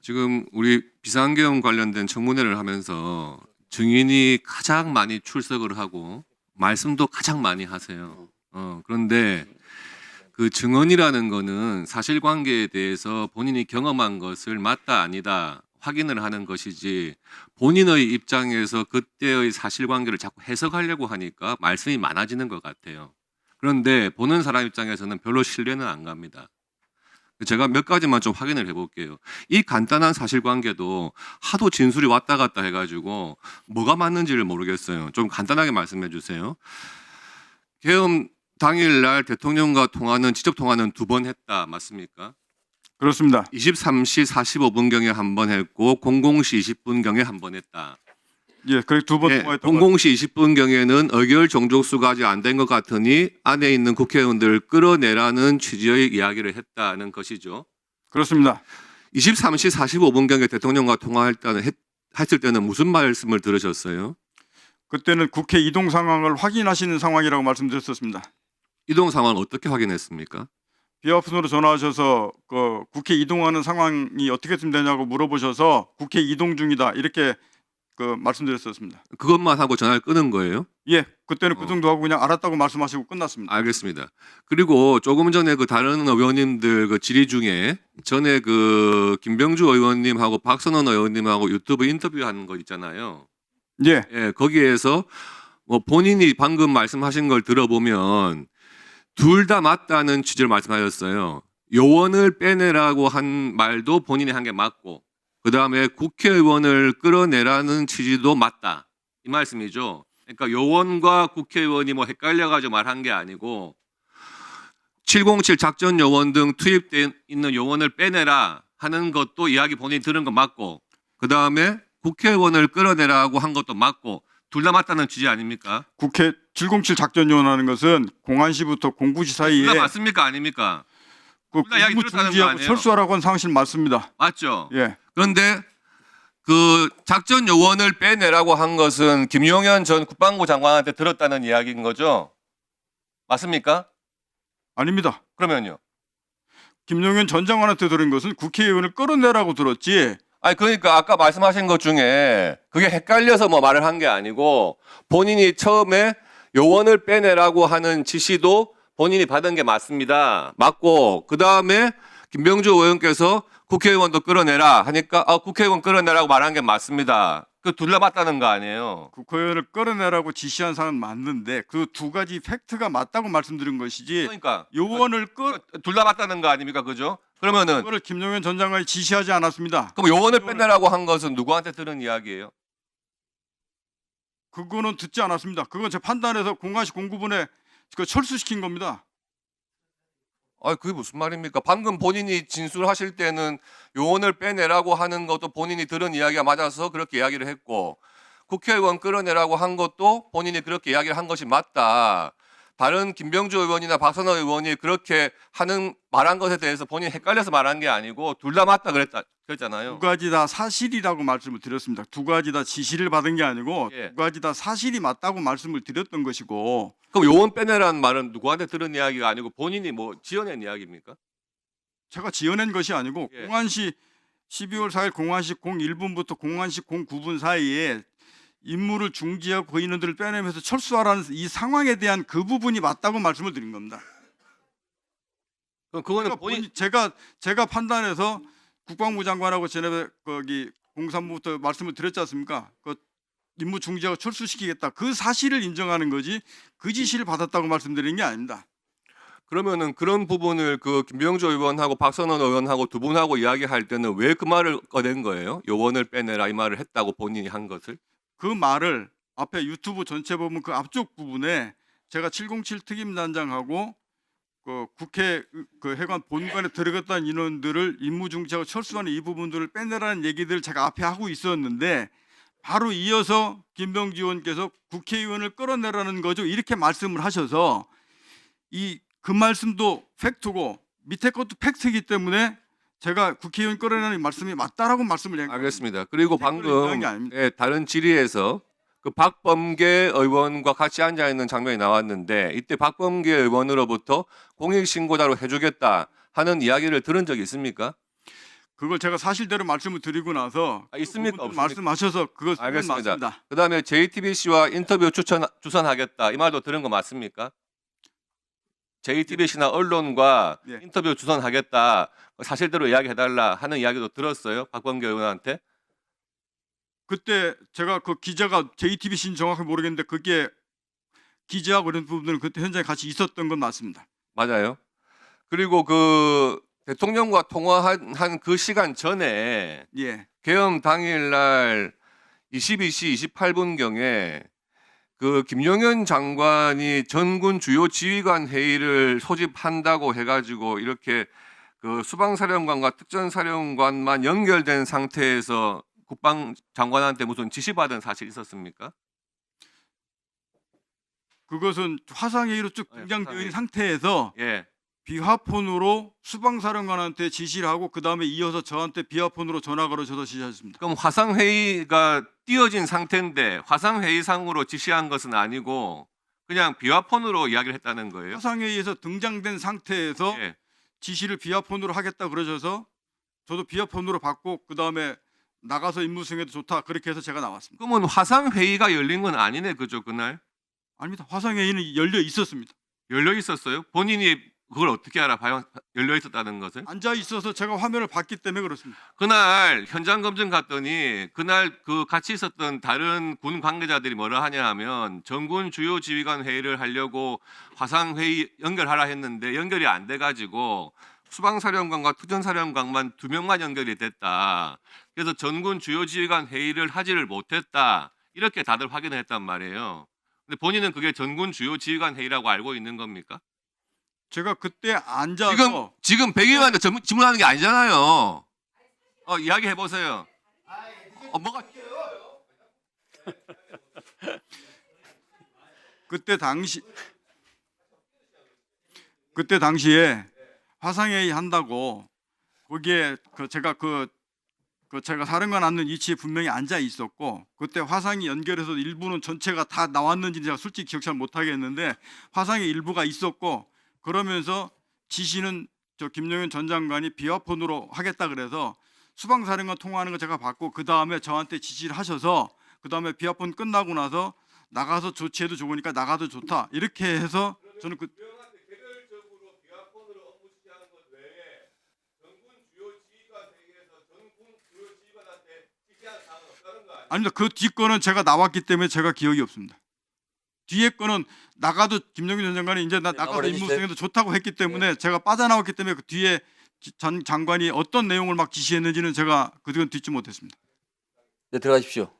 지금 우리 비상계엄 관련된 청문회를 하면서 증인이 가장 많이 출석을 하고 말씀도 가장 많이 하세요. 그런데 그 증언이라는 거는 사실관계에 대해서 본인이 경험한 것을 맞다 아니다 확인을 하는 것이지 본인의 입장에서 그때의 사실관계를 자꾸 해석하려고 하니까 말씀이 많아지는 것 같아요. 그런데 보는 사람 입장에서는 별로 신뢰는 안 갑니다. 제가 몇 가지만 좀 확인을 해볼게요. 이 간단한 사실관계도 하도 진술이 왔다 갔다 해가지고 뭐가 맞는지를 모르겠어요. 좀 간단하게 말씀해 주세요. 계엄 당일날 대통령과 직접 통화는 2번 했다. 맞습니까? 그렇습니다. 23시 45분경에 한 번 했고 00시 20분경에 한 번 했다. 예, 그래 두 번 예, 통화했던 것 00시 20분경에는 의결 종족수가 아직 안 된 것 같으니 안에 있는 국회의원들을 끌어내라는 취지의 이야기를 했다는 것이죠. 그렇습니다. 23시 45분경에 대통령과 했을 때는 무슨 말씀을 들으셨어요? 그때는 국회 이동 상황을 확인하시는 상황이라고 말씀드렸었습니다. 이동 상황을 어떻게 확인했습니까? 비화폰으로 전화하셔서 그 국회 이동하는 상황이 어떻게 되냐고 물어보셔서 국회 이동 중이다 이렇게 말씀드렸었습니다. 그것만 하고 전화를 끊은 거예요? 예, 그때는 그 정도 하고 그냥 알았다고 말씀하시고 끝났습니다. 알겠습니다. 그리고 조금 전에 그 다른 의원님들 그 질의 중에 전에 그 김병주 의원님하고 박선원 의원님하고 유튜브 인터뷰하는 거 있잖아요. 예, 예, 거기에서 뭐 본인이 방금 말씀하신 걸 들어보면 둘 다 맞다는 취지로 말씀하셨어요. 요원을 빼내라고 한 말도 본인이 한 게 맞고 그 다음에 국회의원을 끌어내라는 취지도 맞다. 이 말씀이죠. 그러니까 요원과 국회의원이 뭐 헷갈려가지고 말한 게 아니고 707 작전 요원 등 투입돼 있는 요원을 빼내라 하는 것도 이야기 본인이 들은 거 맞고 그 다음에 국회의원을 끌어내라고 한 것도 맞고 둘 다 맞다는 취지 아닙니까? 국회 707 작전 요원하는 것은 공안시부터 공구시 사이에 둘 다 맞습니까 아닙니까? 그 둘다 이야기 임무 들었다는 거 중지하고 아니에요? 철수하라고 한 사실 맞습니다. 맞죠? 예, 그런데 그 작전 요원을 빼내라고 한 것은 김용현 전 국방부 장관한테 들었다는 이야기인 거죠? 맞습니까? 아닙니다. 그러면요. 김용현 전 장관한테 들은 것은 국회의원을 끌어내라고 들었지. 아니 그러니까 아까 말씀하신 것 중에 그게 헷갈려서 뭐 말을 한 게 아니고 본인이 처음에 요원을 빼내라고 하는 지시도 본인이 받은 게 맞습니다. 맞고 그 다음에 김병주 의원께서 국회의원도 끌어내라 하니까 국회의원 끌어내라고 말한 게 맞습니다. 그 둘 다 맞다는 거 아니에요? 국회의원을 끌어내라고 지시한 사항은 맞는데 그 두 가지 팩트가 맞다고 말씀드린 것이지 그러니까 요원을 둘 다 맞다는 거 아닙니까? 그죠? 그러면은 그거를 김용현 전 장관이 지시하지 않았습니다. 그럼 요원을 빼내라고 한 것은 누구한테 들은 이야기예요? 그거는 듣지 않았습니다. 그건 제 판단해서 공안시 공구분에 철수시킨 겁니다. 그게 무슨 말입니까? 방금 본인이 진술하실 때는 요원을 빼내라고 하는 것도 본인이 들은 이야기가 맞아서 그렇게 이야기를 했고 국회의원 끌어내라고 한 것도 본인이 그렇게 이야기를 한 것이 맞다. 다른 김병주 의원이나 박선호 의원이 그렇게 말한 것에 대해서 본인이 헷갈려서 말한 게 아니고 둘 다 맞다 그랬잖아요. 두 가지 다 사실이라고 말씀을 드렸습니다. 두 가지 다 지시를 받은 게 아니고 예. 두 가지 다 사실이 맞다고 말씀을 드렸던 것이고 그럼 요원 빼내라는 말은 누구한테 들은 이야기가 아니고 본인이 뭐 지어낸 이야기입니까? 제가 지어낸 것이 아니고 예. 공안시 12월 4일 공안시 01분부터 공안시 09분 사이에 임무를 중지하고 그 인원들을 빼내면서 철수하라는 이 상황에 대한 그 부분이 맞다고 말씀을 드린 겁니다. 그럼 그거는 제가 판단해서 국방부 장관하고 전에 거기 공산부부터 말씀을 드렸지 않습니까? 그 임무 중지하고 철수시키겠다. 그 사실을 인정하는 거지 그 지시를 받았다고 말씀드리는 게 아닙니다. 그러면은 그런 부분을 그 김병주 의원하고 박선원 의원하고 두 분하고 이야기할 때는 왜 그 말을 꺼낸 거예요? 요원을 빼내라 이 말을 했다고 본인이 한 것을? 그 말을 앞에 유튜브 전체 보면 그 앞쪽 부분에 제가 707 특임단장하고 그 국회 그 해관 본관에 들어갔다는 인원들을 임무 중지하고 철수하는 이 부분들을 빼내라는 얘기들을 제가 앞에 하고 있었는데 바로 이어서 김병주 의원께서 국회의원을 끌어내라는 거죠 이렇게 말씀을 하셔서 그 말씀도 팩트고 밑에 것도 팩트이기 때문에 제가 국회의원 끌어내는 말씀이 맞다라고 말씀을 한 겁니다. 알겠습니다. 그리고 방금 게 아닙니다. 다른 질의에서 그 박범계 의원과 같이 앉아 있는 장면이 나왔는데 이때 박범계 의원으로부터 공익신고자로 해주겠다 하는 이야기를 들은 적이 있습니까? 그걸 제가 사실대로 말씀을 드리고 나서 있습니까? 그 부분들 없습니까? 말씀하셔서 그것 알겠습니다. 맞습니다. 그다음에 JTBC와 인터뷰 주선하겠다 이 말도 들은 거 맞습니까? JTBC나 언론과 예. 인터뷰 주선하겠다 사실대로 이야기해달라 하는 이야기도 들었어요 박범계 의원한테. 그때 제가 그 기자가 JTBC는 정확히 모르겠는데 그게 기자하고 이런 부분들은 그때 현장에 같이 있었던 건 맞습니다. 맞아요. 그리고 그 대통령과 통화한 그 시간 전에 예. 계엄 당일날 22시 28분경에 그 김용현 장관이 전군 주요 지휘관 회의를 소집한다고 해가지고 이렇게 그 수방사령관과 특전사령관만 연결된 상태에서 국방장관한테 무슨 지시받은 사실 있었습니까? 그것은 화상회의로 쭉 네, 등장되어 화상회의. 있는 상태에서 예. 비화폰으로 수방사령관한테 지시를 하고 그 다음에 이어서 저한테 비화폰으로 전화 걸어줘서 지시했습니다. 그럼 화상회의가 띄어진 상태인데 화상회의상으로 지시한 것은 아니고 그냥 비화폰으로 이야기를 했다는 거예요? 화상회의에서 등장된 상태에서 예. 지시를 비화폰으로 하겠다 그러셔서 저도 비화폰으로 받고 그 다음에 나가서 임무 수행해도 좋다 그렇게 해서 제가 나왔습니다. 그러면 화상회의가 열린 건 아니네 그죠 그날? 아닙니다. 화상회의는 열려 있었습니다. 열려 있었어요? 본인이 그걸 어떻게 알아봐요? 열려 있었다는 것을? 앉아 있어서 제가 화면을 봤기 때문에 그렇습니다. 그날 현장 검증 갔더니 그날 그 같이 있었던 다른 군 관계자들이 뭐라 하냐 하면 전군 주요 지휘관 회의를 하려고 화상 회의 연결하라 했는데 연결이 안 돼 가지고 수방사령관과 특전사령관만 2명만 연결이 됐다. 그래서 전군 주요 지휘관 회의를 하지를 못했다. 이렇게 다들 확인을 했단 말이에요. 근데 본인은 그게 전군 주요 지휘관 회의라고 알고 있는 겁니까? 제가 그때 앉아서 지금 백 의원한테 질문하는 게 아니잖아요. 이야기해 보세요. 뭐가 그때 당시에 화상회의 한다고 거기에 제가 사령관 앉는 위치에 분명히 앉아 있었고 그때 화상이 연결해서 일부는 전체가 다 나왔는지 제가 솔직히 기억 잘 못하겠는데 화상의 일부가 있었고 그러면서 지시는 저 김용현 전 장관이 비화폰으로 하겠다 그래서 수방사령관 통화하는 거 제가 받고 그 다음에 저한테 지시를 하셔서 그 다음에 비화폰 끝나고 나서 나가서 조치해도 좋으니까 나가도 좋다 이렇게 해서 저는 그 개별적으로 비화폰으로 업무 지시하는 것 외에 전군 주요 지휘관 회의에서 전군 주요 지휘관한테 지시한 사항은 없다는 거 아니에요? 아닙니다. 그 뒤 거는 제가 나왔기 때문에 제가 기억이 없습니다. 뒤에 거는 나가도 김정일 전 장관이 이제 나 나가서 마무리해 임무 주세요. 수행도 좋다고 했기 때문에 제가 빠져나왔기 때문에 그 뒤에 장관이 어떤 내용을 막 지시했는지는 제가 그건 듣지 못했습니다. 네, 들어가십시오.